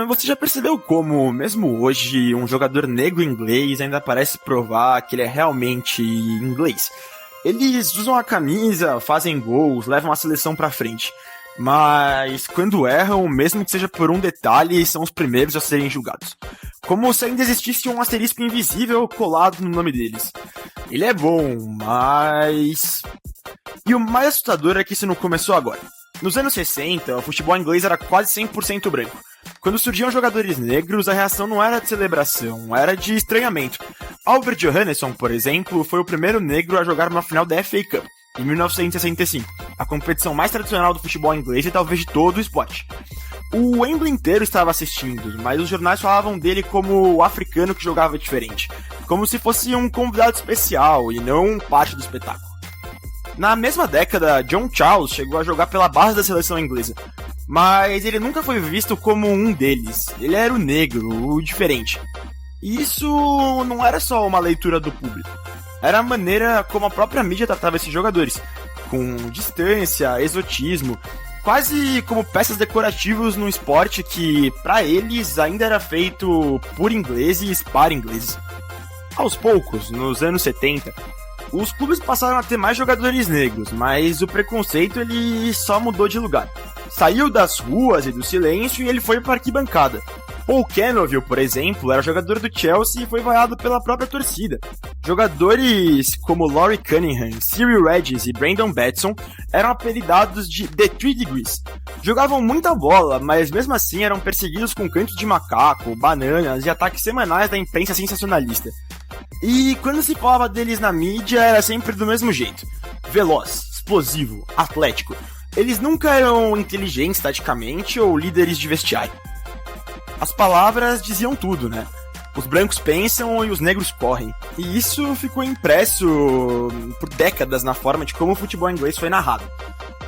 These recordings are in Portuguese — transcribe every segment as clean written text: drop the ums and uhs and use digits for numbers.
Você já percebeu como, mesmo hoje, um jogador negro inglês ainda parece provar que ele é realmente inglês? Eles usam a camisa, fazem gols, levam a seleção pra frente. Mas quando erram, mesmo que seja por um detalhe, são os primeiros a serem julgados. Como se ainda existisse um asterisco invisível colado no nome deles. Ele é bom, mas... E o mais assustador é que isso não começou agora. Nos anos 60, o futebol inglês era quase 100% branco. Quando surgiam jogadores negros, a reação não era de celebração, era de estranhamento. Albert Johannesson, por exemplo, foi o primeiro negro a jogar uma final da FA Cup, em 1965, a competição mais tradicional do futebol inglês e talvez de todo o esporte. O Wembley inteiro estava assistindo, mas os jornais falavam dele como o africano que jogava diferente, como se fosse um convidado especial e não parte do espetáculo. Na mesma década, John Charles chegou a jogar pela base da seleção inglesa, mas ele nunca foi visto como um deles. Ele era o negro, o diferente. E isso não era só uma leitura do público. Era a maneira como a própria mídia tratava esses jogadores, com distância, exotismo, quase como peças decorativas num esporte que, para eles, ainda era feito por ingleses para ingleses. Aos poucos, nos anos 70, os clubes passaram a ter mais jogadores negros, mas o preconceito ele só mudou de lugar. Saiu das ruas e do silêncio e ele foi para a arquibancada. Paul Canoville, por exemplo, era jogador do Chelsea e foi vaiado pela própria torcida. Jogadores como Laurie Cunningham, Cyril Regis e Brandon Batson eram apelidados de The Three Degrees. Jogavam muita bola, mas mesmo assim eram perseguidos com cantos de macaco, bananas e ataques semanais da imprensa sensacionalista. E quando se falava deles na mídia, era sempre do mesmo jeito. Veloz, explosivo, atlético. Eles nunca eram inteligentes taticamente ou líderes de vestiário. As palavras diziam tudo, né? Os brancos pensam e os negros correm. E isso ficou impresso por décadas na forma de como o futebol inglês foi narrado.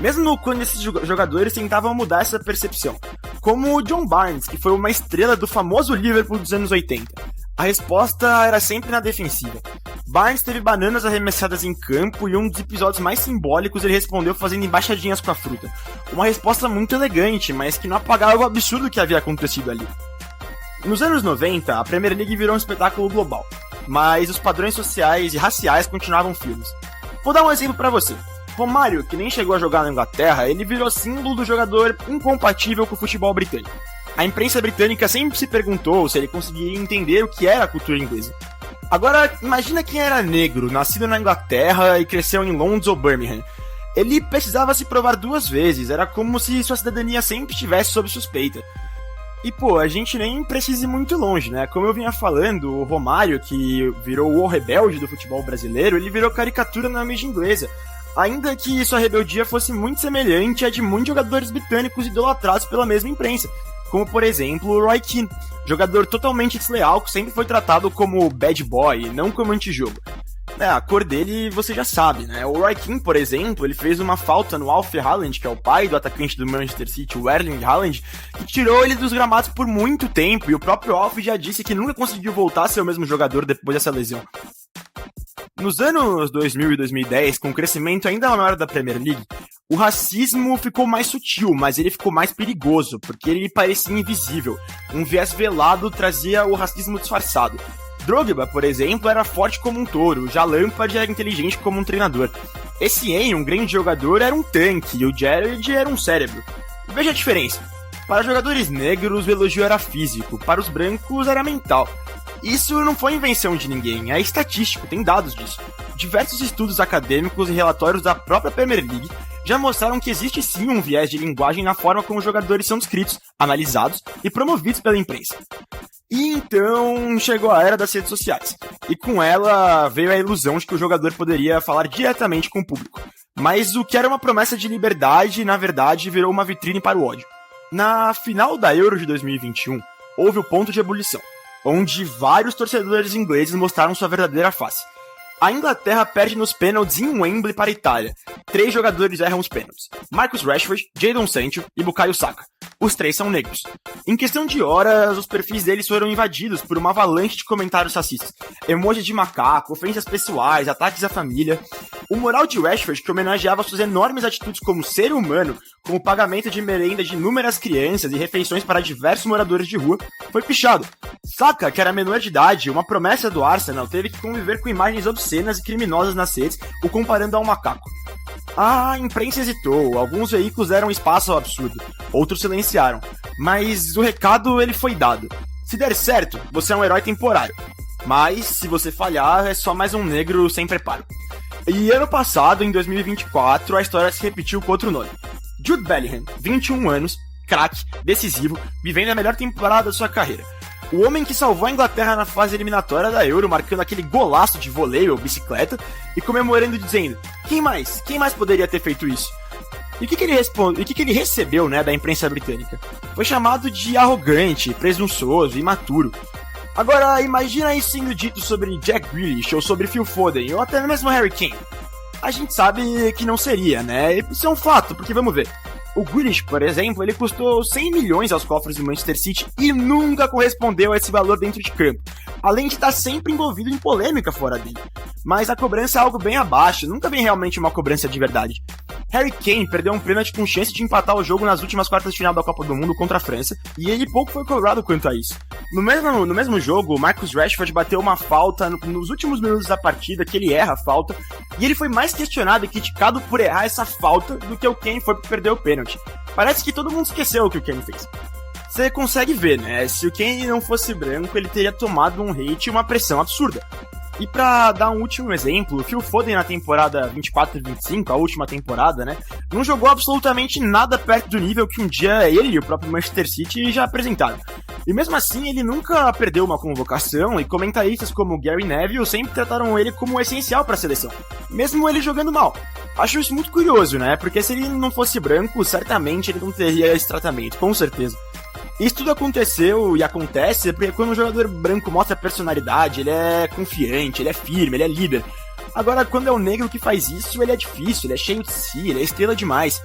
Mesmo quando esses jogadores tentavam mudar essa percepção. Como o John Barnes, que foi uma estrela do famoso Liverpool dos anos 80. A resposta era sempre na defensiva. Barnes teve bananas arremessadas em campo e um dos episódios mais simbólicos ele respondeu fazendo embaixadinhas com a fruta. Uma resposta muito elegante, mas que não apagava o absurdo que havia acontecido ali. Nos anos 90, a Premier League virou um espetáculo global, mas os padrões sociais e raciais continuavam firmes. Vou dar um exemplo pra você. Romário, que nem chegou a jogar na Inglaterra, ele virou símbolo do jogador incompatível com o futebol britânico. A imprensa britânica sempre se perguntou se ele conseguiria entender o que era a cultura inglesa. Agora, imagina quem era negro, nascido na Inglaterra e cresceu em Londres ou Birmingham. Ele precisava se provar 2 vezes, era como se sua cidadania sempre estivesse sob suspeita. E pô, a gente nem precisa ir muito longe, né? Como eu vinha falando, o Romário, que virou o rebelde do futebol brasileiro, ele virou caricatura na mídia inglesa. Ainda que sua rebeldia fosse muito semelhante à de muitos jogadores britânicos idolatrados pela mesma imprensa. Como, por exemplo, o Roy Keane, jogador totalmente desleal que sempre foi tratado como bad boy, não como antijogo. A cor dele você já sabe, né? O Roy Keane, por exemplo, ele fez uma falta no Alfie Haaland, que é o pai do atacante do Manchester City, o Erling Haaland, que tirou ele dos gramados por muito tempo, e o próprio Alfie já disse que nunca conseguiu voltar a ser o mesmo jogador depois dessa lesão. Nos anos 2000 e 2010, com o crescimento ainda maior da Premier League, o racismo ficou mais sutil, mas ele ficou mais perigoso, porque ele parecia invisível. Um viés velado trazia o racismo disfarçado. Drogba, por exemplo, era forte como um touro, já Lampard era inteligente como um treinador. Esse Ian, um grande jogador, era um tanque, e o Gerrard era um cérebro. Veja a diferença. Para jogadores negros, o elogio era físico, para os brancos era mental. Isso não foi invenção de ninguém, é estatístico, tem dados disso. Diversos estudos acadêmicos e relatórios da própria Premier League já mostraram que existe sim um viés de linguagem na forma como os jogadores são descritos, analisados e promovidos pela imprensa. E então chegou a era das redes sociais, e com ela veio a ilusão de que o jogador poderia falar diretamente com o público. Mas o que era uma promessa de liberdade, na verdade, virou uma vitrine para o ódio. Na final da Euro de 2021, houve o ponto de ebulição, onde vários torcedores ingleses mostraram sua verdadeira face. A Inglaterra perde nos pênaltis em Wembley para a Itália. 3 jogadores erram os pênaltis: Marcus Rashford, Jadon Sancho e Bukayo Saka. Os 3 são negros. Em questão de horas, os perfis deles foram invadidos por uma avalanche de comentários racistas, emojis de macaco, ofensas pessoais, ataques à família. O mural de Rashford, que homenageava suas enormes atitudes como ser humano, como o pagamento de merenda de inúmeras crianças e refeições para diversos moradores de rua, foi pichado. Saka, que era menor de idade, uma promessa do Arsenal, teve que conviver com imagens obscenas e criminosas nas redes, o comparando a um macaco. A imprensa hesitou, alguns veículos deram espaço ao absurdo, outros silenciaram, mas o recado ele foi dado. Se der certo, você é um herói temporário, mas se você falhar, é só mais um negro sem preparo. E ano passado, em 2024, a história se repetiu com outro nome. Jude Bellingham, 21 anos, craque, decisivo, vivendo a melhor temporada da sua carreira. O homem que salvou a Inglaterra na fase eliminatória da Euro, marcando aquele golaço de voleio ou bicicleta e comemorando dizendo: quem mais? Quem mais poderia ter feito isso? E o que ele recebeu, né, da imprensa britânica? Foi chamado de arrogante, presunçoso, imaturo. Agora, imagina isso sendo dito sobre Jack Grealish, ou sobre Phil Foden, ou até mesmo Harry Kane. A gente sabe que não seria, né? Isso é um fato, porque vamos ver. O Grealish, por exemplo, ele custou 100 milhões aos cofres do Manchester City e nunca correspondeu a esse valor dentro de campo, além de estar sempre envolvido em polêmica fora dele. Mas a cobrança é algo bem abaixo, nunca vem realmente uma cobrança de verdade. Harry Kane perdeu um pênalti com chance de empatar o jogo nas últimas quartas de final da Copa do Mundo contra a França, e ele pouco foi cobrado quanto a isso. No mesmo jogo, o Marcus Rashford bateu uma falta nos últimos minutos da partida, que ele erra a falta, e ele foi mais questionado e criticado por errar essa falta do que o Kane foi por perder o pênalti. Parece que todo mundo esqueceu o que o Kane fez. Você consegue ver, né? Se o Kane não fosse branco, ele teria tomado um hate e uma pressão absurda. E pra dar um último exemplo, o Phil Foden na temporada 24 e 25, a última temporada, né, não jogou absolutamente nada perto do nível que um dia ele e o próprio Manchester City já apresentaram. E mesmo assim, ele nunca perdeu uma convocação, e comentaristas como Gary Neville sempre trataram ele como essencial para a seleção, mesmo ele jogando mal. Acho isso muito curioso, né, porque se ele não fosse branco, certamente ele não teria esse tratamento, com certeza. Isso tudo aconteceu e acontece porque quando um jogador branco mostra personalidade, ele é confiante, ele é firme, ele é líder. Agora, quando é o negro que faz isso, ele é difícil, ele é cheio de si, ele é estrela demais.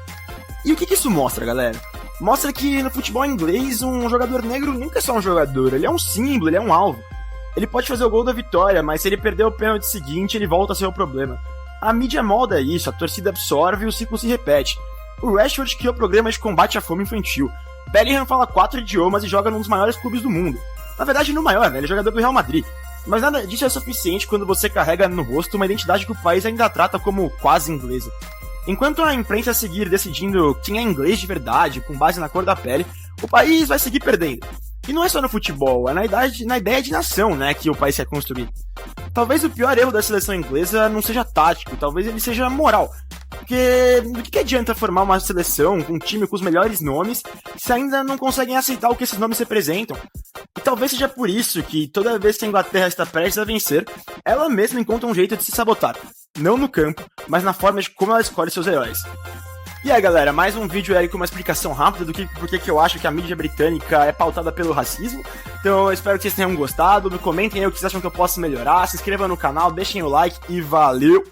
E o que isso mostra, galera? Mostra que no futebol inglês, um jogador negro nunca é só um jogador, ele é um símbolo, ele é um alvo. Ele pode fazer o gol da vitória, mas se ele perder o pênalti seguinte, ele volta a ser o problema. A mídia molda isso, a torcida absorve e o ciclo se repete. O Rashford criou programas de combate à fome infantil. Bellingham fala 4 idiomas e joga num dos maiores clubes do mundo. Na verdade, no maior, né? Ele é jogador do Real Madrid. Mas nada disso é suficiente quando você carrega no rosto uma identidade que o país ainda trata como quase inglesa. Enquanto a imprensa seguir decidindo quem é inglês de verdade, com base na cor da pele, o país vai seguir perdendo. E não é só no futebol, é na ideia de nação, né, que o país quer construir. Talvez o pior erro da seleção inglesa não seja tático, talvez ele seja moral. Porque do que adianta formar uma seleção, um time com os melhores nomes, se ainda não conseguem aceitar o que esses nomes representam? E talvez seja por isso que toda vez que a Inglaterra está prestes a vencer, ela mesma encontra um jeito de se sabotar. Não no campo, mas na forma de como ela escolhe seus heróis. E aí, galera, mais um vídeo aí com uma explicação rápida do que porque eu acho que a mídia britânica é pautada pelo racismo. Então eu espero que vocês tenham gostado, me comentem aí o que vocês acham que eu posso melhorar, se inscrevam no canal, deixem o like e valeu!